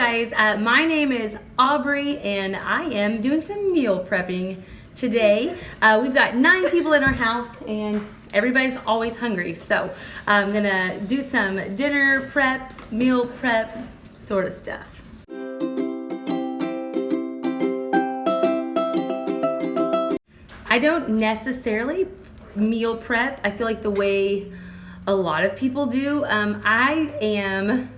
guys, my name is Aubrey and I am doing some meal prepping today. We've got 9 people in our house and everybody's always hungry. So I'm gonna do some dinner preps, meal prep sort of stuff. I don't necessarily meal prep. I feel like the way a lot of people do. I am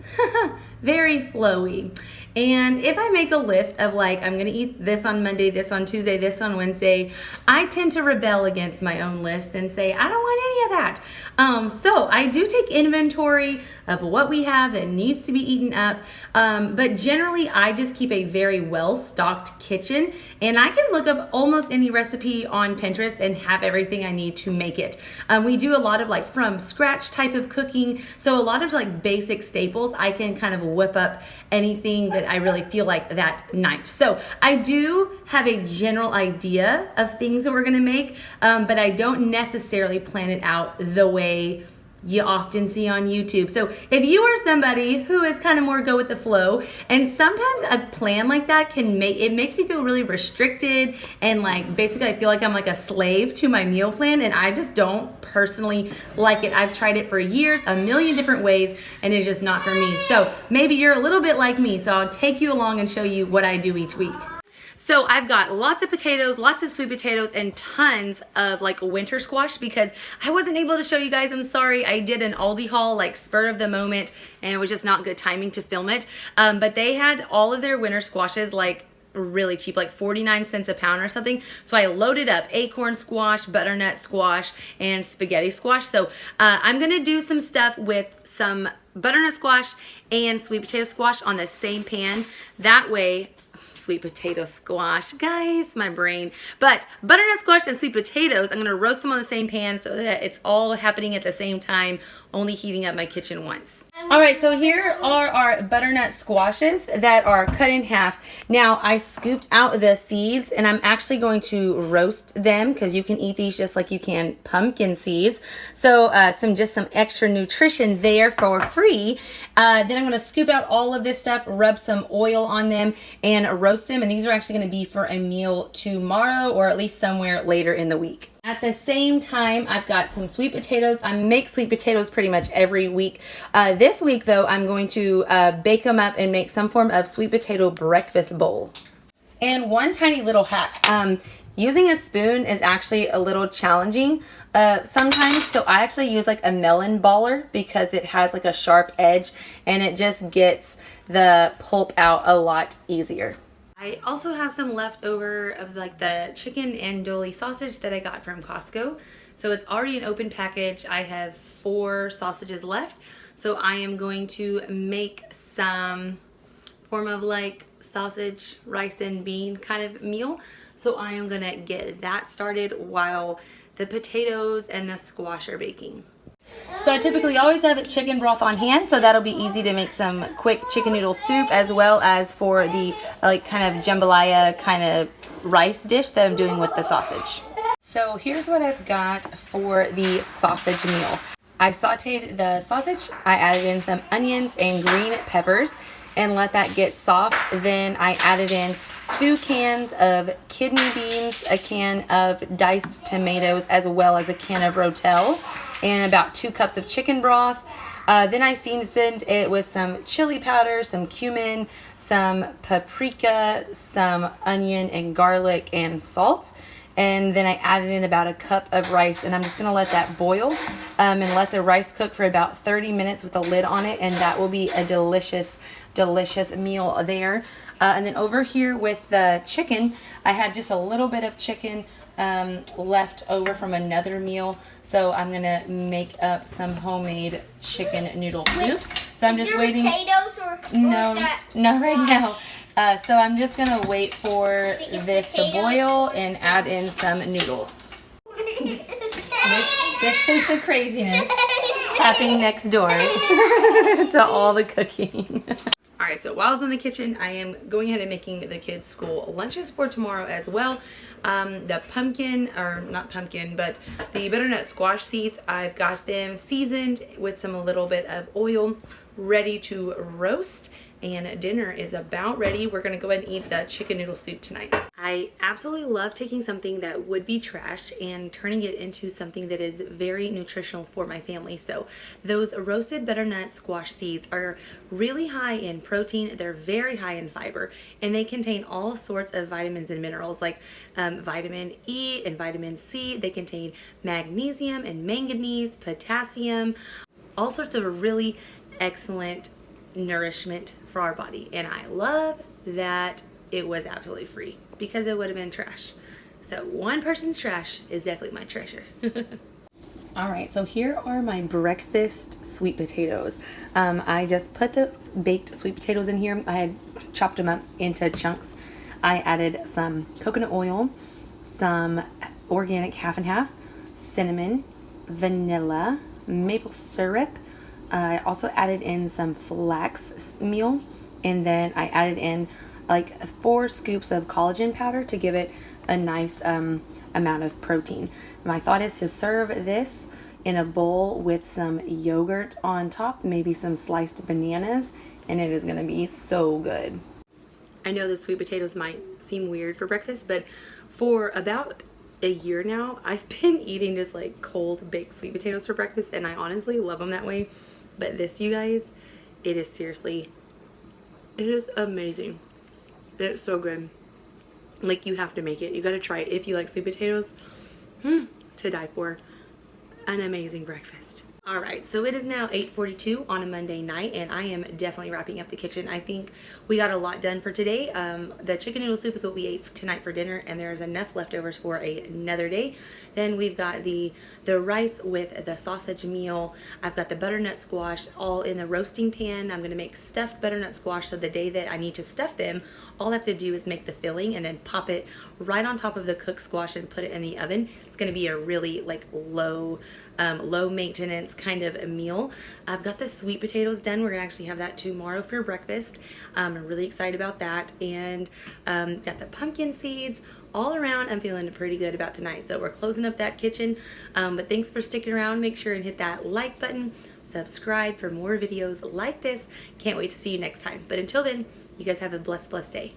very flowy. And if I make a list of like, I'm gonna eat this on Monday, this on Tuesday, this on Wednesday, I tend to rebel against my own list and say, I don't want any of that. So I do take inventory of what we have that needs to be eaten up. But generally I just keep a very well-stocked kitchen and I can look up almost any recipe on Pinterest and have everything I need to make it. We do a lot of like from scratch type of cooking. So a lot of like basic staples, I can kind of whip up anything that I really feel like that night. So I do have a general idea of things that we're gonna make, but I don't necessarily plan it out the way you often see on YouTube. So if you are somebody who is kind of more go with the flow, and sometimes a plan like that makes you feel really restricted and like basically I feel like I'm like a slave to my meal plan, and I just don't personally like it. I've tried it for years, a million different ways, and it's just not for me. So maybe you're a little bit like me, so I'll take you along and show you what I do each week. So I've got lots of potatoes, lots of sweet potatoes, and tons of like winter squash because I wasn't able to show you guys. I'm sorry. I did an Aldi haul, like spur of the moment, and it was just not good timing to film it. But they had all of their winter squashes like really cheap, like 49 cents a pound or something. So I loaded up acorn squash, butternut squash, and spaghetti squash. So I'm gonna do some stuff with some butternut squash and sweet potato squash on the same pan. That way, sweet potato squash, guys, my brain. But butternut squash and sweet potatoes, I'm gonna roast them on the same pan so that it's all happening at the same time, only heating up my kitchen once. All right, so here are our butternut squashes that are cut in half. Now I scooped out the seeds and I'm actually going to roast them because you can eat these just like you can pumpkin seeds. So just some extra nutrition there for free. Then I'm gonna scoop out all of this stuff, rub some oil on them and roast them. And these are actually gonna be for a meal tomorrow or at least somewhere later in the week. At the same time, I've got some sweet potatoes. I make sweet potatoes pretty much every week. This week, though, I'm going to bake them up and make some form of sweet potato breakfast bowl. And one tiny little hack. Using a spoon is actually a little challenging sometimes. So I actually use like a melon baller because it has like a sharp edge and it just gets the pulp out a lot easier. I also have some leftover of like the chicken andouille sausage that I got from Costco. So it's already an open package. I have 4 sausages left. So I am going to make some form of like sausage, rice and bean kind of meal. So I am gonna get that started while the potatoes and the squash are baking. So I typically always have chicken broth on hand, so that'll be easy to make some quick chicken noodle soup, as well as for the like kind of jambalaya kind of rice dish that I'm doing with the sausage. So here's what I've got for the sausage meal. I sauteed the sausage, I added in some onions and green peppers and let that get soft. Then I added in 2 cans of kidney beans, a can of diced tomatoes, as well as a can of Rotel, and about 2 cups of chicken broth. Then I seasoned it with some chili powder, some cumin, some paprika, some onion and garlic and salt. And then I added in about a cup of rice, and I'm just gonna let that boil and let the rice cook for about 30 minutes with a lid on it, and that will be a delicious, delicious meal there. And then over here with the chicken, I had just a little bit of chicken left over from another meal. So I'm gonna make up some homemade chicken noodle soup. So I'm just waiting. Potatoes or no, not right now. So I'm just gonna wait for this to boil and add in some noodles. This is the craziness happening next door to all the cooking. All right, so while I was in the kitchen, I am going ahead and making the kids' school lunches for tomorrow as well. The pumpkin, or not pumpkin, but the butternut squash seeds, I've got them seasoned with some little bit of oil, ready to roast. and dinner is about ready. We're gonna go ahead and eat the chicken noodle soup tonight. I absolutely love taking something that would be trash and turning it into something that is very nutritional for my family. So those roasted butternut squash seeds are really high in protein, they're very high in fiber, and they contain all sorts of vitamins and minerals like vitamin E and vitamin C. They contain magnesium and manganese, potassium, all sorts of really excellent nourishment for our body. And I love that it was absolutely free because it would have been trash. So one person's trash is definitely my treasure. All right, so here are my breakfast sweet potatoes. I just put the baked sweet potatoes in here. I had chopped them up into chunks. I added some coconut oil, some organic half and half, cinnamon, vanilla, maple syrup. I also added in some flax meal, and then I added in like 4 scoops of collagen powder to give it a nice amount of protein. My thought is to serve this in a bowl with some yogurt on top, maybe some sliced bananas, and it is gonna be so good. I know the sweet potatoes might seem weird for breakfast, but for about a year now, I've been eating just like cold baked sweet potatoes for breakfast, and I honestly love them that way. But this, you guys, it is seriously, it is amazing. It's so good. Like, you have to make it. You gotta try it if you like sweet potatoes. To die for. An amazing breakfast. All right, so it is now 8:42 on a Monday night, and I am definitely wrapping up the kitchen. I think we got a lot done for today. The chicken noodle soup is what we ate tonight for dinner, and there's enough leftovers for another day. Then we've got the rice with the sausage meal. I've got the butternut squash all in the roasting pan. I'm gonna make stuffed butternut squash, so the day that I need to stuff them, all I have to do is make the filling and then pop it right on top of the cooked squash and put it in the oven. It's gonna be a really like low maintenance kind of a meal. I've got the sweet potatoes done. We're gonna actually have that tomorrow for breakfast. I'm really excited about that. And got the pumpkin seeds all around. I'm feeling pretty good about tonight. So we're closing up that kitchen. But thanks for sticking around. Make sure and hit that like button, subscribe for more videos like this. Can't wait to see you next time. But until then, you guys have a blessed day.